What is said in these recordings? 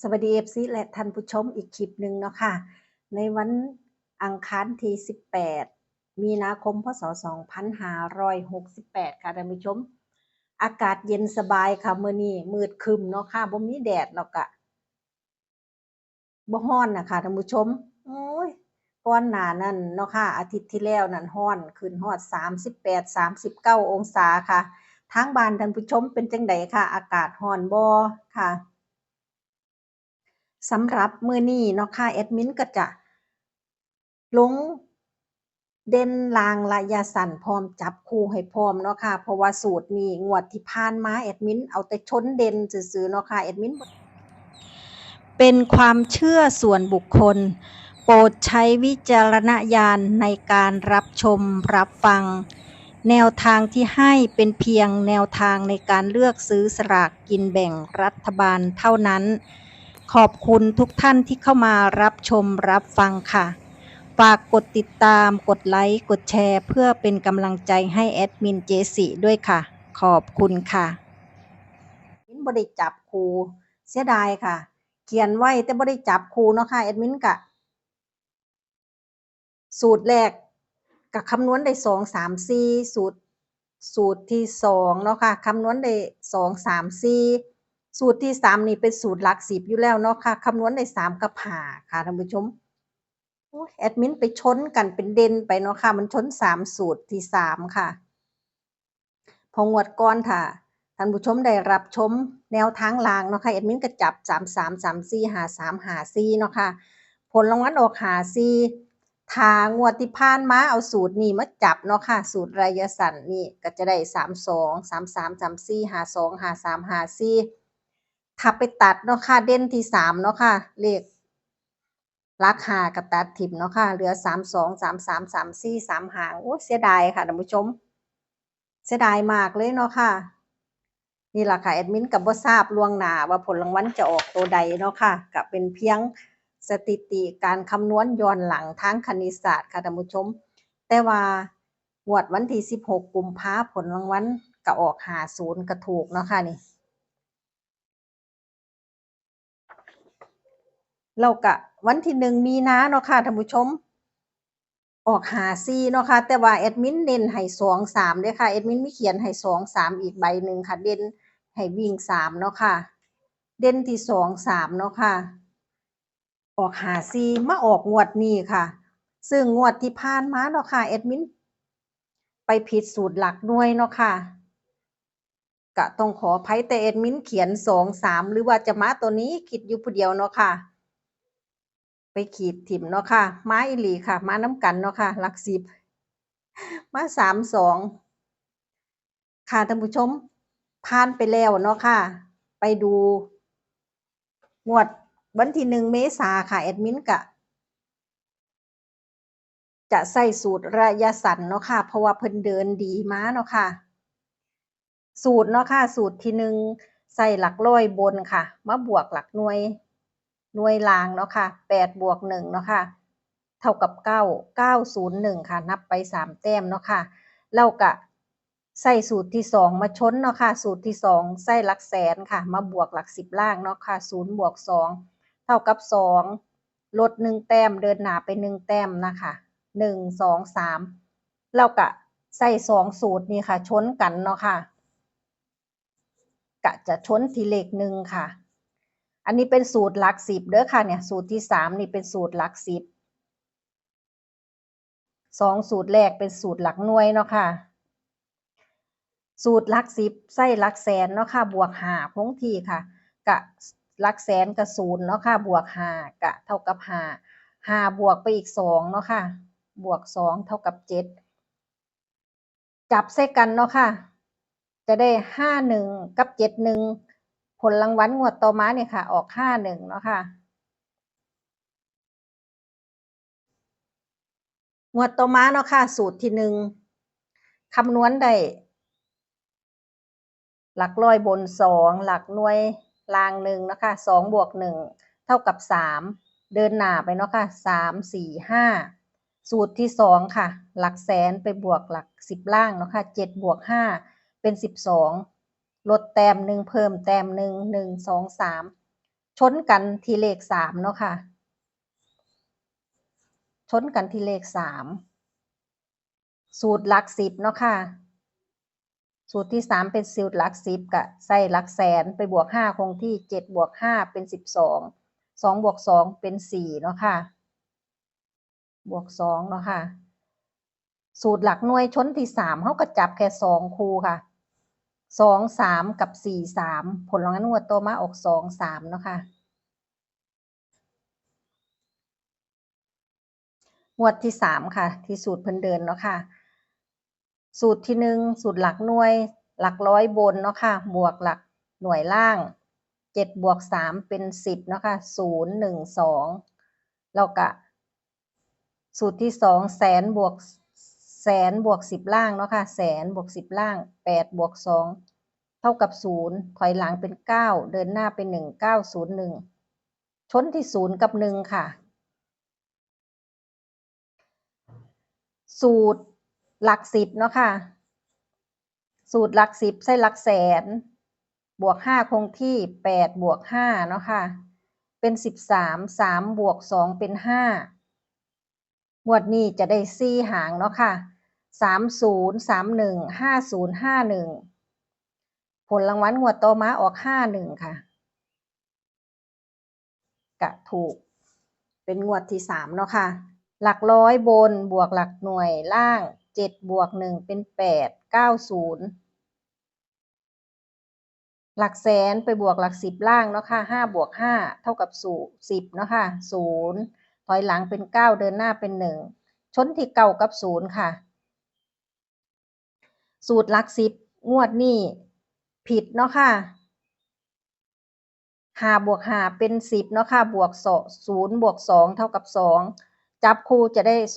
สวัสดีFCและท่านผู้ชมอีกคลิปหนึ่งเนาะค่ะในวันอังคารที่18มีนาคมพศ2568ค่ะท่านผู้ชมอากาศเย็นสบายค่ะมื้อนี้มืดครึ้มเนาะค่ะบ่มีแดดแล้วก็บ่ร้อนน่ะค่ะท่านผู้ชมโอ้ยก่อนหน้านั้นเนาะค่ะอาทิตย์ที่แล้วนั่นร้อนขึ้นฮอด38 39องศาค่ะทางบ้านท่านผู้ชมเป็นจังไดค่ะอากาศร้อนบ่ค่ะสำหรับมื้อนี้เนาะค่ะแอดมินก็จะลงเด่นรางระยะสั้นพร้อมจับคู่ให้พร้อมเนาะค่ะเพราะว่าสูตรนี้งวดที่ผ่านมาแอดมินเอาแต่ชนเด่นซื่อๆเนาะค่ะแอดมินเป็นความเชื่อส่วนบุคคลโปรดใช้วิจารณญาณในการรับชมรับฟังแนวทางที่ให้เป็นเพียงแนวทางในการเลือกซื้อสลากกินแบ่งรัฐบาลเท่านั้นขอบคุณทุกท่านที่เข้ามารับชมรับฟังค่ะฝากกดติดตามกดไลค์กดแชร์เพื่อเป็นกำลังใจให้แอดมินเจสิด้วยค่ะขอบคุณค่ะแอดมินบ่ได้จับคู่เสียดายค่ะเขียนไว้แต่บ่ได้จับคู่เนาะค่ะแอดมินก็สูตรแรกก็คำนวณได้2 3 4สูตรที่2เนาะค่ะคำนวณได้2 3 4สูตรที่3นี่เป็นสูตรหลัก10อยู่แล้วเนาะค่ะคำนวณได้3กับ5ค่ะท่านผู้ชมโอ๊ยแอดมินไปชนกันเป็นเด่นไปเนาะค่ะมันชน3สูตรที่3ค่ะพองวดก่อนถ้าท่านผู้ชมได้รับชมแนวทางรางเนาะค่ะแอดมินก็จับ33 34 53 54เนาะค่ะผลรางวัลออก54ถ้างวดที่ผ่านมาเอาสูตรนี้มาจับเนาะค่ะสูตรระยะสั้นนี่ก็จะได้32 33 34 52 53 54ถ้าไปตัดเนาะค่ะเด่นที่3เนาะค่ะเลขหลัก5ก็ตัดถิ้มเนาะค่ะเหลือ32 33 34 3หางโอ๊ยเสียดายค่ะท่านผู้ชมเสียดายมากเลยเนาะค่ะนี่ล่ะค่ะแอดมินก็บ่ทราบล่วงหน้าว่าผลรางวัลจะออกตัวใดเนาะค่ะก็เป็นเพียงสถิติการคำนวณย้อนหลังทางคณิตศาสตร์ค่ะท่านผู้ชมแต่ว่างวดวันที่16กุมภาผลรางวัลก็ออก50ก็ถูกเนาะค่ะนี่แล้วก็วันที่1มีนาเนาะค่ะท่านผู้ชมออก54เนาะค่ะแต่ว่าแอดมินเน้นให้2 3เด้อค่ะแอดมินมีเขียนให้2 3อีกใบหนึ่งค่ะเด่นให้วิ่ง3เนาะค่ะเด่นที่2 3เนาะค่ะออก54มาออกงวดนี้ค่ะซึ่งงวดที่ผ่านมาเนาะค่ะแอดมินไปผิดสูตรหลักหน่วยเนาะค่ะก็ต้องขออภัยแต่แอดมินเขียน2 3หรือว่าจะมาตัวนี้คิดอยู่ผู้เดียวเนาะค่ะไปขีดถิ่มเนาะค่ะมาอีหลีค่ะมานำกันเนาะค่ะหลัก10มา3 2ค่ะท่านผู้ชมผ่านไปแล้วเนาะค่ะไปดูงวดวันที่1เมษาค่ะแอดมินก็จะใช้สูตรระยะสั้นเนาะค่ะเพราะว่าเพิ่นเดินดีมาเนาะค่ะสูตรเนาะค่ะสูตรที่1ใส่หลักร้อยบนค่ะมาบวกหลักหน่วยล่างเนาะค่ะ8บวก1เนาะค่ะเท่ากับ9 901ค่ะนับไป3แต้มเนาะค่ะแล้วก็ใช้สูตรที่2มาชนเนาะค่ะสูตรที่2ใส่หลักแสนค่ะมาบวกหลัก10ล่างเนาะค่ะ0บวก2เท่ากับ2ลด1แต้มเดินหน้าไป1แต้มนะคะ1 2 3แล้วก็ใส่2สูตรนี่ค่ะชนกันเนาะค่ะก็จะชนที่เลข1ค่ะอันนี้เป็นสูตรหลัก10เด้อค่ะเนี่ยสูตรที่3นี่เป็นสูตรหลัก10 2สูตรแรกเป็นสูตรหลักหน่วยเนาะค่ะสูตรหลัก10ใส่หลักแสนเนาะค่ะบวก5คงที่ค่ะก็หลักแสนก็0เนาะค่ะบวก5ก็เท่ากับ5บวกไปอีก2เนาะค่ะบวก2เท่ากับ7จับใส่กันเนาะค่ะจะได้51กับ71ผลรางวัลงวดต่อมาเนี่ยค่ะออก51เนาะค่ะงวดต่อมาเนาะค่ะสูตรที่1คำนวณได้หลักร้อยบน2หลักหน่วยล่าง1เนาะค่ะ2บวก1เท่ากับ3เดินหน้าไปเนาะค่ะ3 4 5สูตรที่2ค่ะหลักแสนไปบวกหลัก10ล่างเนาะค่ะ7บวก5เป็น12ลดแต้ม1เพิ่มแต้ม1 1 2 3 ชนกันที่เลข3เนาะค่ะชนกันที่เลข3สูตรหลัก10เนาะค่ะสูตรที่3เป็นสูตรหลัก10ก็ใส่หลักแสนไปบวก5คงที่7บวก5เป็น12 2บวก2เป็น4เนาะค่ะบวก2เนาะค่ะสูตรหลักหน่วยชนที่3เฮาก็จับแค่2คู่ค่ะ2 3กับ4 3ผลรางวัลงวดต่อมาออก2 3เนาะค่ะงวดที่3ค่ะที่สูตรเพิ่นเดินเนาะค่ะสูตรที่1สูตรหลักหน่วยหลักร้อยบนเนาะค่ะบวกหลักหน่วยล่าง7บวก3เป็น10เนาะค่ะ0 1 2แล้วก็สูตรที่2แสนบวก10ล่างเนาะค่ะแสนบวก10ล่าง8บวก2เท่ากับ0ถอยหลังเป็น9เดินหน้าเป็น1 9 0 1ชนที่0กับ1ค่ะสูตรหลัก10เนาะค่ะสูตรหลัก10ใส่หลักแสนบวก5คงที่8บวก5เนาะค่ะเป็น13 3บวก2เป็น5งวดนี้จะได้4หางเนาะค่ะ30 31 50 51ผลรางวัลงวดต่อมาออก51ค่ะก็ถูกเป็นงวดที่3เนาะค่ะหลักร้อยบนบวกหลักหน่วยล่าง7บวก1เป็น8 90หลักแสนไปบวกหลัก10ล่างเนาะค่ะ5บวก5เท่ากับ10เนาะค่ะ0ถอยหลังเป็น9เดินหน้าเป็น1ชนที่9กับ0ค่ะสูตรหลัก10งวดนี้ผิดเนาะค่ะ5บวก5เป็น10เนาะค่ะบวก0บวก2เท่ากับ2จับคู่จะได้0900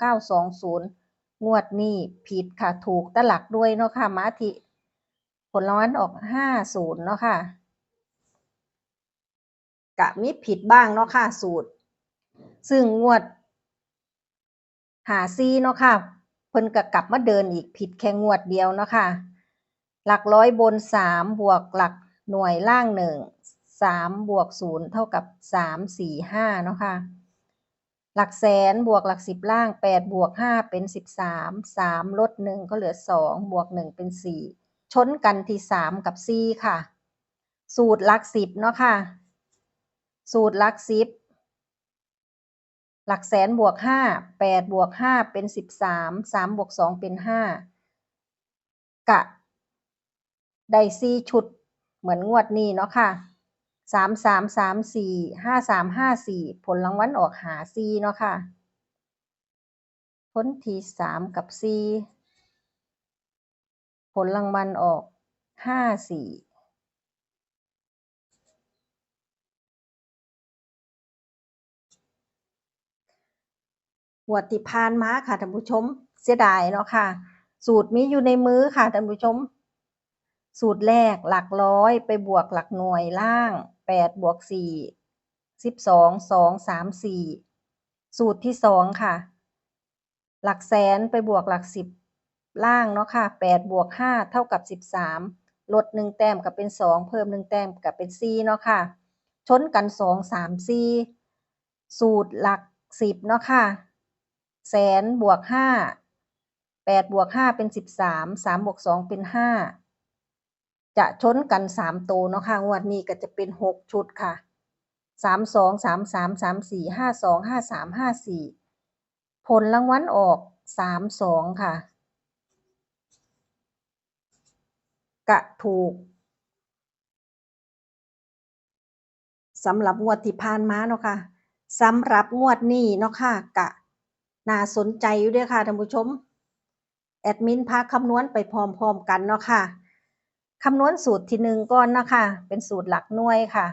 2920งวดนี้ผิดค่ะถูกแต่หลักด้วยเนาะค่ะมาที่ผลรางวัลออก50เนาะค่ะก็มีผิดบ้างเนาะค่ะสูตรซึ่งงวด54เนาะค่ะเพิ่นก็กลับมาเดินอีกผิดแค่งวดเดียวเนาะค่ะหลักร้อยบน3บวกหลักหน่วยล่าง1 3บวก0เท่ากับ3 4 5เนาะค่ะหลักแสนบวกหลัก10ล่าง8บวก5เป็น13 3ลด1ก็เหลือ2บวก1เป็น4ชนกันที่3กับ4ค่ะสูตรหลัก10เนาะค่ะสูตรหลัก10หลักแสนบวก5 8บวก5เป็น13 3บวก2เป็น5กะได้4ชุดเหมือนงวดนี้เนาะค่ะ3334 5354ผลรางวัลออก54เนาะค่ะผลที่3กับ4ผลรางวัลออก54งวดที่ผ่านมาค่ะท่านผู้ชมเสียดายเนาะค่ะสูตรมีอยู่ในมือค่ะท่านผู้ชมสูตรแรกหลักร้อยไปบวกหลักหน่วยล่าง8บวก4 12 2 3 4สูตรที่2ค่ะหลักแสนไปบวกหลัก10ล่างเนาะค่ะ8บวก5เท่ากับ13ลด1แต้มก็เป็น2เพิ่ม1แต้มก็เป็น4เนาะค่ะชนกัน2 3 4สูตรหลัก10เนาะค่ะแสนบวก5 8บวก5เป็น13 3บวก2เป็น5จะชนกัน3ตัวเนาะค่ะงวดนี้ก็จะเป็น6ชุดค่ะ32 33 34 52 53 54ผลรางวัลออก32ค่ะก็ถูกสำหรับงวดที่ผ่านมาเนาะค่ะสำหรับงวดนี้เนาะค่ะก็น่าสนใจอยู่เด้อค่ะท่านผู้ชมแอดมินพาคำนวณไปพร้อมๆกันเนาะค่ะคำนวณสูตรที่1ก่อนนะคะเป็นสูตรหลักหน่วยค่ะ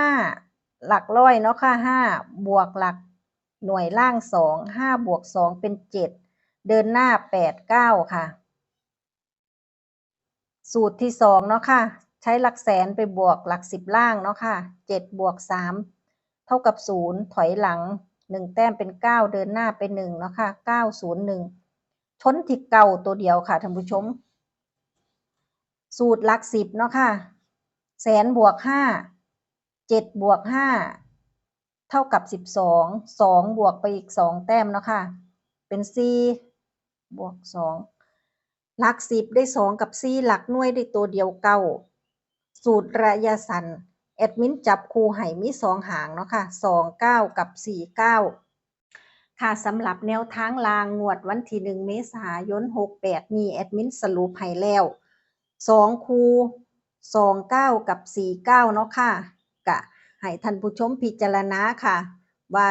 5หลักร้อยเนาะค่ะ5บวกหลักหน่วยล่าง2 5บวก2เป็น7เดินหน้า8 9ค่ะสูตรที่2เนาะค่ะใช้หลักแสนไปบวกหลัก10ล่างเนาะค่ะ7บวก3เท่ากับ0ถอยหลัง1แต้มเป็น9เดินหน้าเป็น1เนาะค่ะ901ชนที่9ตัวเดียวค่ะท่านผู้ชมสูตรหลัก10เนาะค่ะ แสนบวกห้า7บวกห้าเท่ากับ12 2บวกไปอีก2แต้มเนาะค่ะเป็น4บวก2หลัก10ได้2กับ4หลักหน่วยได้ตัวเดียว9สูตรระยะสั้นแอดมินจับคู่ให้มี2หางเนาะค่ะ29กับ49ค่ะสำหรับแนวทางรางงวดวันที่1เมษายน68นี่แอดมินสรุปให้แล้ว2คู่29กับ49เนาะค่ะก็ให้ท่านผู้ชมพิจารณาค่ะว่า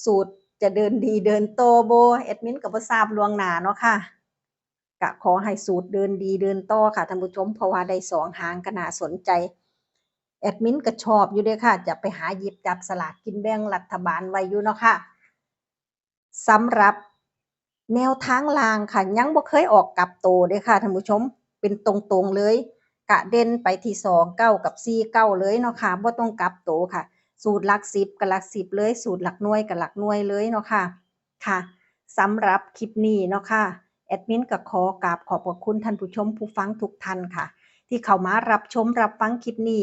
สูตรจะเดินดีเดินโตบ่แอดมินก็บ่ทราบล่วงหน้าเนาะค่ะก็ขอให้สูตรเดินดีเดินต่อค่ะท่านผู้ชมเพราะว่าได้2หางก็น่าสนใจแอดมินก็ชอบอยู่เด้อค่ะจะไปหาหยิบจับสลากกินแบ่งรัฐบาลไว้อยู่เนาะค่ะสำหรับแนวทางรางค่ะยังบ่เคยออกกลับโตเด้อค่ะท่านผู้ชมเป็นตรงๆเลยกะเด่นไปที่2 9กับ4 9เลยเนาะค่ะบ่ต้องกลับโตค่ะสูตรหลัก10ก็หลัก10เลยสูตรหลักหน่วยก็หลักหน่วยเลยเนาะค่ะค่ะสำหรับคลิปนี้เนาะค่ะแอดมินก็ขอกราบขอบพระคุณท่านผู้ชมผู้ฟังทุกท่านค่ะที่เข้ามารับชมรับฟังคลิปนี้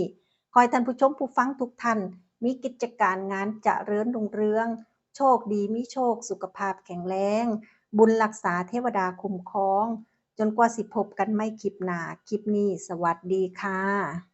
ขอให้ท่านผู้ชมผู้ฟังทุกท่านมีกิจการงานเจริญรุ่งเรืองโชคดีมีโชคสุขภาพแข็งแรงบุญรักษาเทวดาคุ้มครองจนกว่าสิพบกันไม่คลิปหน้าคลิปนี้สวัสดีค่ะ